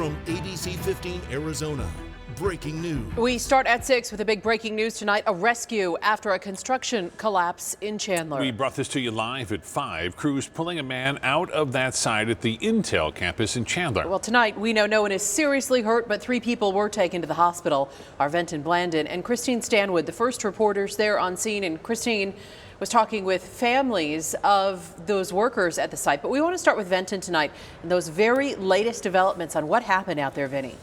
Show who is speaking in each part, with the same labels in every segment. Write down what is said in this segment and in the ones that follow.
Speaker 1: From ABC 15 Arizona, breaking news.
Speaker 2: We start at 6 with a big breaking news tonight. A rescue after a construction collapse in Chandler.
Speaker 3: We brought this to you live at 5. Crews pulling a man out of that site at the Intel campus in Chandler.
Speaker 2: Well, tonight we know no one is seriously hurt, but 3 people were taken to the hospital. Our Venton Blandon and Christine Stanwood, the first reporters there on scene. And Christine was talking with families of those workers at the site. But we want to start with Venton tonight and those very latest developments on what happened out there, Vinny.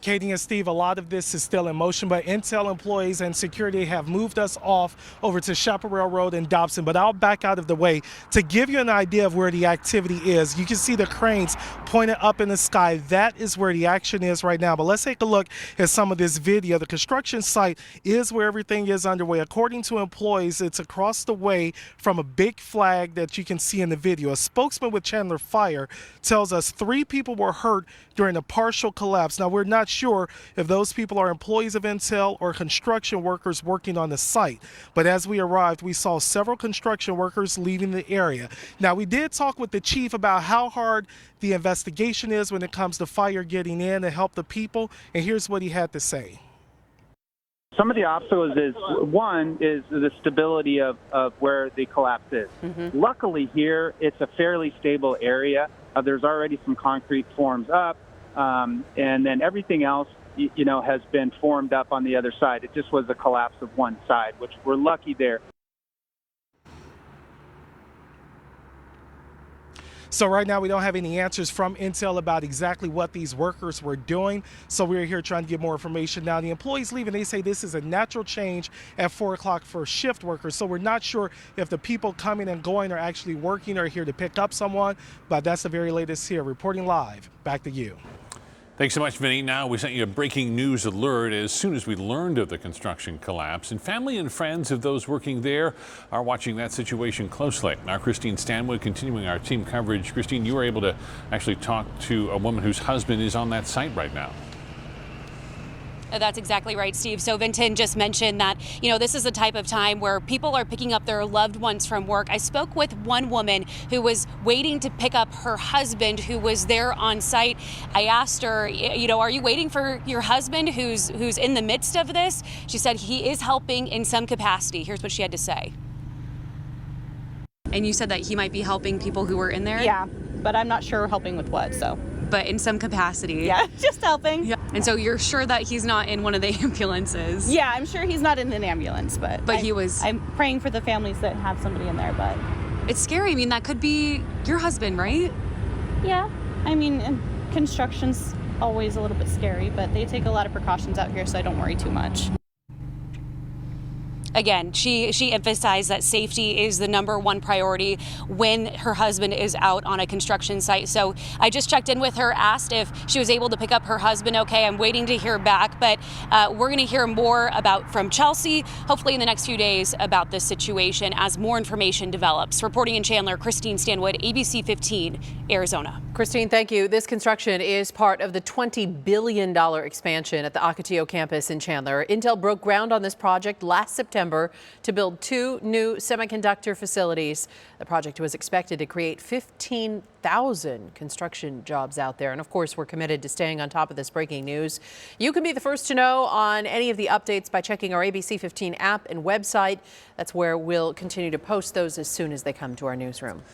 Speaker 4: Katie and Steve, a lot of this is still in motion, but Intel employees and security have moved us off over to Chaparral Road in Dobson. But I'll back out of the way to give you an idea of where the activity is. You can see the cranes pointed up in the sky. That is where the action is right now. But let's take a look at some of this video. The construction site is where everything is underway. According to employees, it's across the way from a big flag that you can see in the video. A spokesman with Chandler Fire tells us 3 people were hurt during a partial collapse. Now, we're not sure if those people are employees of Intel or construction workers working on the site. But as we arrived, we saw several construction workers leaving the area. Now, we did talk with the chief about how hard the investigation is when it comes to fire getting in to help the people. And here's what he had to say.
Speaker 5: Some of the obstacles is, one, is the stability of where the collapse is. Luckily here, it's a fairly stable area. There's already some concrete forms up, and then everything else, has been formed up on the other side. It just was a collapse of one side, which we're lucky there.
Speaker 4: So right now we don't have any answers from Intel about exactly what these workers were doing. So we're here trying to get more information. Now the employees leaving, they say this is a natural change at 4 o'clock for shift workers. So we're not sure if the people coming and going are actually working or here to pick up someone, but that's the very latest here. Reporting live, back to you.
Speaker 3: Thanks so much, Vinny. Now we sent you a breaking news alert as soon as we learned of the construction collapse. And family and friends of those working there are watching that situation closely. Now, Christine Stanwood continuing our team coverage. Christine, you were able to actually talk to a woman whose husband is on that site right now.
Speaker 6: That's exactly right, Steve. So Vinton just mentioned that, this is the type of time where people are picking up their loved ones from work. I spoke with one woman who was waiting to pick up her husband who was there on site. I asked her, are you waiting for your husband who's in the midst of this? She said he is helping in some capacity. Here's what she had to say. And you said that he might be helping people who were in there?
Speaker 7: Yeah, but I'm not sure helping with what, so.
Speaker 6: But in some capacity.
Speaker 7: Yeah, just helping.
Speaker 6: Yeah. And so you're sure that he's not in one of the ambulances?
Speaker 7: Yeah, I'm sure he's not in an ambulance, but I'm praying for the families that have somebody in there, but.
Speaker 6: It's scary. I mean, that could be your husband, right?
Speaker 7: Yeah, construction's always a little bit scary, but they take a lot of precautions out here, so I don't worry too much.
Speaker 6: Again, she emphasized that safety is the #1 priority when her husband is out on a construction site. So I just checked in with her, asked if she was able to pick up her husband okay. I'm waiting to hear back, but we're going to hear more from Chelsea, hopefully in the next few days, about this situation as more information develops. Reporting in Chandler, Christine Stanwood, ABC 15, Arizona.
Speaker 2: Christine, thank you. This construction is part of the $20 billion expansion at the Ocotillo campus in Chandler. Intel broke ground on this project last September to build 2 new semiconductor facilities. The project was expected to create 15,000 construction jobs out there. And of course, we're committed to staying on top of this breaking news. You can be the first to know on any of the updates by checking our ABC 15 app and website. That's where we'll continue to post those as soon as they come to our newsroom.